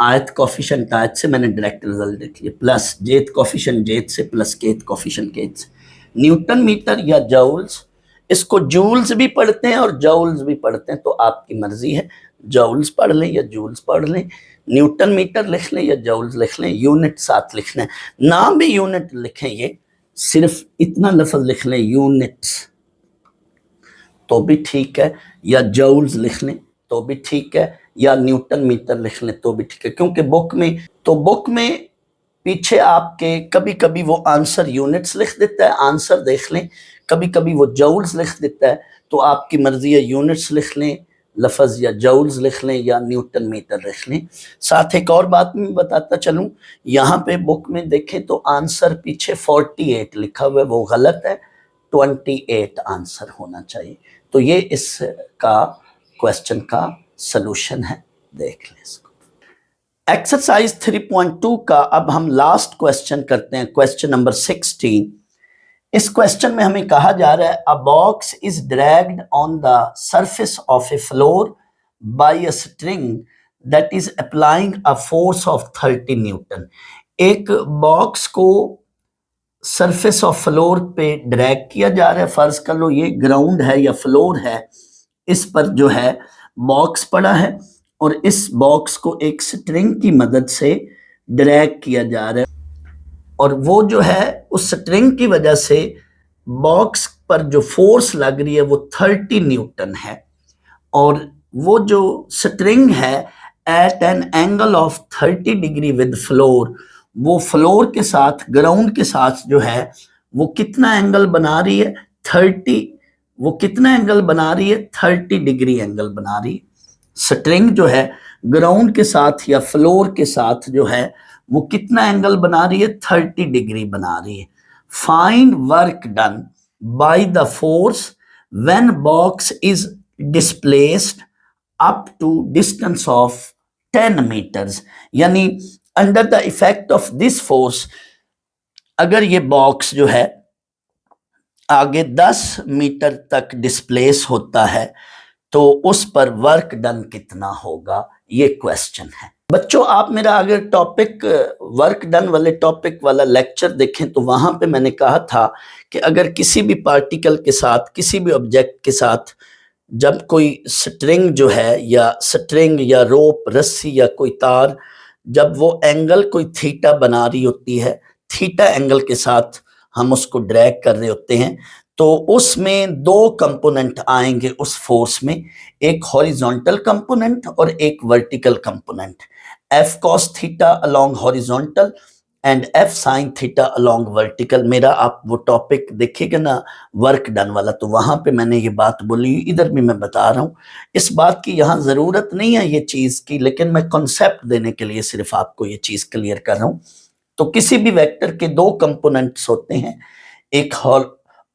आयत कोफिशिएंट आयत से मैंने डायरेक्ट रिजल्ट लिख लिया, प्लस जेथ कोफिशिएंट जेथ से प्लस केथ कोफिशिएंट केथ से, न्यूटन मीटर या जूल्स, इसको जूल्स भी पढ़ते हैं और जूल्स भी पढ़ते हैं, तो आपकी मर्जी है, जूल्स पढ़ लें या जूल्स पढ़ लें, न्यूटन मीटर लिख लें या जूल्स लिख लें, यूनिट साथ लिखना है, नाम भी यूनिट लिखें, ये सिर्फ इतना लफ्ज लिख लें यूनिट्स तो भी ठीक है, या जूल्स लिख लें तो भी ठीक है, या न्यूटन मीटर लिख लें तो भी ठीक है, क्योंकि बुक में पीछे आपके कभी कभी वो आंसर यूनिट्स लिख देता है, आंसर देख लें, कभी कभी वो जूल्स लिख देता है, तो आपकी मर्जी है यूनिट्स लिख लें लफज, या जूल्स लिख लें या न्यूटन मीटर लिख लें। साथ एक और बात मैं बताता चलूं, यहाँ पे बुक में देखें तो आंसर पीछे 48 लिखा हुआ है, वो गलत है, 28 आंसर होना चाहिए। तो ये इसका क्वेश्चन का सलूशन है, देख लें इसको। एक्सरसाइज 3.2 का अब हम लास्ट क्वेश्चन करते हैं, क्वेश्चन नंबर 16। इस क्वेश्चन में हमें कहा जा रहा है, अ box is dragged on the surface of A floor bye a string that is applying a force of 30 Newton. एक बॉक्स को सरफेस ऑफ फ्लोर पे ड्रैग किया जा रहा है, फर्ज कर लो ये ग्राउंड है या फ्लोर है, इस पर जो है बॉक्स पड़ा है और इस बॉक्स को एक स्ट्रिंग की मदद से ड्रैग किया जा रहा है, और वो जो है उस स्ट्रिंग की वजह से बॉक्स पर जो फोर्स लग रही है वो 30 न्यूटन है, और वो जो स्ट्रिंग है at an angle of 30 degree with floor, वो फ्लोर के साथ ग्राउंड के साथ जो है वो कितना एंगल बना रही है, 30, वो कितना एंगल बना रही है, 30 डिग्री एंगल बना रही है। स्ट्रिंग जो है ग्राउंड के साथ या फ्लोर के साथ जो है वो कितना एंगल बना रही है, 30 डिग्री बना रही है। Find work done by the force when box is displaced up to distance of 10 meters. यानी under the effect of this force, अगर ये बॉक्स जो है आगे 10 मीटर तक डिस्प्लेस होता है तो उस पर वर्क डन कितना होगा, ये क्वेश्चन है। बच्चों आप मेरा अगर टॉपिक वर्क डन वाले टॉपिक वाला लेक्चर देखें तो वहां पे मैंने कहा था कि अगर किसी भी पार्टिकल के साथ, किसी भी ऑब्जेक्ट के साथ जब कोई स्ट्रिंग जो है, या स्ट्रिंग या रोप, रस्सी या कोई तार, जब वो एंगल कोई थीटा बना रही होती है, थीटा एंगल के साथ हम उसको ड्रैग कर रहे होते हैं, तो उसमें दो कंपोनेंट आएंगे उस फोर्स में, एक हॉरिजॉन्टल कंपोनेंट और एक vertical component. F cos theta along horizontal and F sine theta along vertical. मेरा आप वो टॉपिक देखिएगा ना वर्क डन वाला, तो वहां पे मैंने ये बात बोली, इधर भी मैं बता रहा हूँ। इस बात की यहाँ जरूरत नहीं है ये चीज की, लेकिन मैं कॉन्सेप्ट देने के लिए सिर्फ आपको ये चीज क्लियर कर रहा हूँ। तो किसी भी वेक्टर के दो कंपोनेंट्स होते हैं,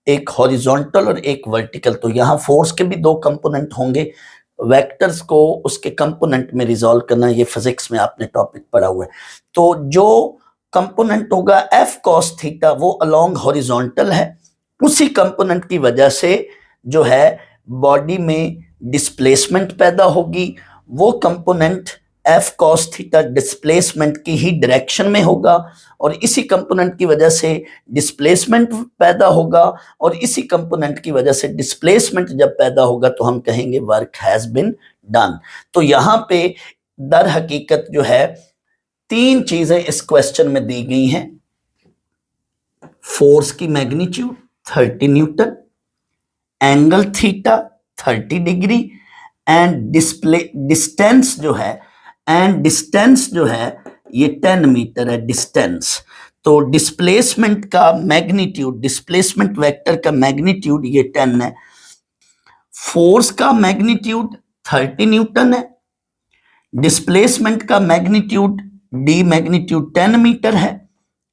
एक हॉरिजॉन्टल और एक वर्टिकल। तो यहाँ फोर्स के भी दो कंपोनेंट होंगे। वेक्टर्स को उसके कंपोनेंट में रिजॉल्व करना, ये फिजिक्स में आपने टॉपिक पढ़ा हुआ है। तो जो कंपोनेंट होगा एफ कॉस थीटा वो अलोंग हॉरिजॉन्टल है, उसी कंपोनेंट की वजह से जो है बॉडी में डिस्प्लेसमेंट पैदा होगी। वो component F cos theta displacement की ही डायरेक्शन में होगा, और इसी कंपोनेंट की वजह से डिस्प्लेसमेंट पैदा होगा, और इसी कंपोनेंट की वजह से डिस्प्लेसमेंट जब पैदा होगा तो हम कहेंगे वर्क हैज बीन डन। तो यहाँ पे दर हकीकत जो है तीन चीजें इस क्वेश्चन में दी गई हैं। फोर्स की magnitude 30 Newton, angle theta 30 degree, and distance जो है ये 10 मीटर है डिस्टेंस। तो डिस्प्लेसमेंट का मैग्नीट्यूड, डिस्प्लेसमेंट वेक्टर का मैग्नीट्यूड ये 10 है, फोर्स का मैग्नीट्यूड 30 न्यूटन है, डिस्प्लेसमेंट का मैग्नीट्यूड डी मैग्नीट्यूड 10 मीटर है।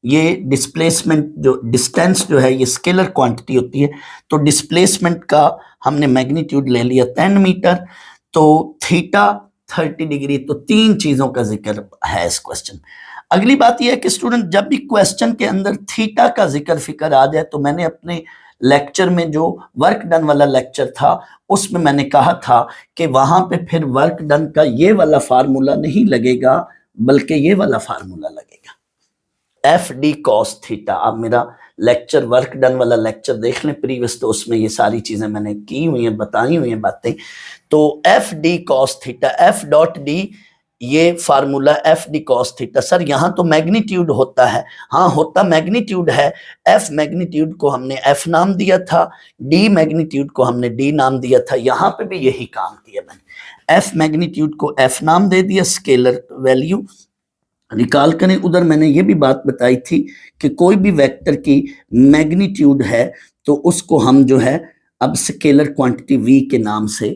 ये डिस्प्लेसमेंट जो डिस्टेंस जो है ये स्केलर क्वांटिटी होती है, तो डिस्प्लेसमेंट का हमने मैग्नीट्यूड ले लिया 10 मीटर, तो थीटा 30 डिग्री। तो तीन चीजों का जिक्र है इस क्वेश्चन। अगली बात यह है कि स्टूडेंट जब भी क्वेश्चन के अंदर थीटा का जिक्र फिक्र आ जाए, तो मैंने अपने लेक्चर में जो वर्क डन वाला लेक्चर था उसमें मैंने कहा था कि वहां पे फिर वर्क डन का ये वाला फार्मूला नहीं लगेगा, बल्कि ये वाला फार्मूला लगेगा, एफ डी कॉस थीटा। आप मेरा लेक्चर वर्क डन वाला लेक्चर देख लें प्रीवियस, तो उसमें ये सारी चीजें मैंने की हुई हैं, बताई हुई हैं बातें। तो F D cos theta, F dot D, ये formula F D cos theta. Sir यहाँ तो मैग्नीट्यूड होता है, हाँ होता मैग्नीट्यूड है। एफ मैग्नीट्यूड को हमने एफ नाम दिया था, डी मैग्नीट्यूड को हमने डी नाम दिया था। यहाँ पे भी यही काम किया मैंने, एफ मैग्नीट्यूड को एफ नाम दे दिया, स्केलर वैल्यू रिकॉल करें। उधर मैंने ये भी बात बताई थी कि कोई भी वेक्टर की मैग्नीट्यूड है तो उसको हम जो है अब स्केलर क्वांटिटी v के नाम से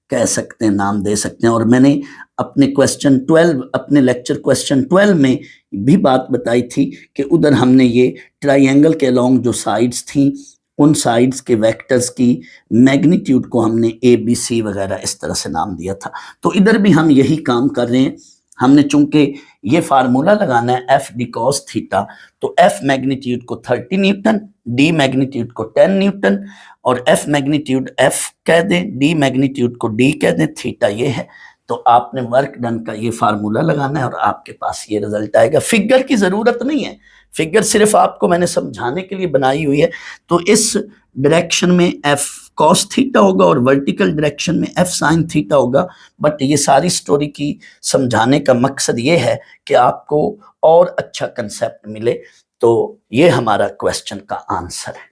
कह सकते हैं, नाम दे सकते हैं। और मैंने अपने क्वेश्चन 12, अपने लेक्चर क्वेश्चन 12 में भी बात बताई थी कि उधर हमने ये ट्राइंगल के अलोंग जो साइड्स थी, उन साइड्स के वेक्टर्स की मैग्नीट्यूड को हमने ए बी सी वगैरह इस तरह से नाम दिया था। तो इधर भी हम यही काम कर रहे हैं। हमने चूंकि ये फार्मूला लगाना है एफ डी कॉस थीटा, तो एफ मैग्नीट्यूड को 30 न्यूटन, डी मैग्नीट्यूड को 10 न्यूटन, और एफ मैग्नीट्यूड एफ कह दें, डी मैग्नीट्यूड को डी कह दें, थीटा ये है। तो आपने वर्क डन का ये फार्मूला लगाना है और आपके पास ये रिजल्ट आएगा। फिगर की जरूरत नहीं है, फिगर सिर्फ आपको मैंने समझाने के लिए बनाई हुई है। तो इस डायरेक्शन में एफ कॉस थीटा होगा और वर्टिकल डायरेक्शन में एफ साइन थीटा होगा। बट ये सारी स्टोरी की समझाने का मकसद ये है कि आपको और अच्छा कंसेप्ट मिले। तो ये हमारा क्वेश्चन का आंसर है।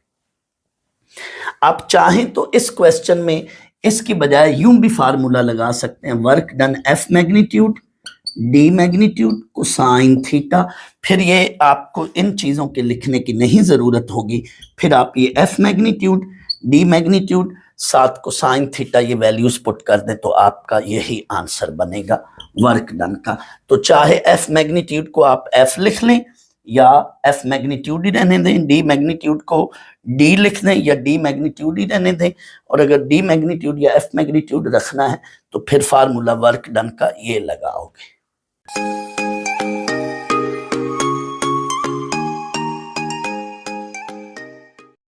आप चाहें तो इस क्वेश्चन में इसकी बजाय यूं भी फार्मूला लगा सकते हैं, work done F magnitude D magnitude cosine theta. फिर ये आपको इन चीजों के लिखने की नहीं जरूरत होगी। फिर आप ये एफ मैग्नीट्यूड डी मैग्नीट्यूड साथ कोसाइन थीटा ये वैल्यूज पुट कर दें तो आपका यही आंसर बनेगा वर्क डन का। तो चाहे एफ मैग्नीट्यूड को आप एफ लिख लें या एफ मैग्नीट्यूड ही रहने दें, डी मैग्नीट्यूड को डी लिख दें या डी मैग्नीट्यूड ही रहने दें। और अगर डी मैग्नीट्यूड या एफ मैग्नीट्यूड रखना है तो फिर फार्मूला वर्क डन का ये लगाओगे।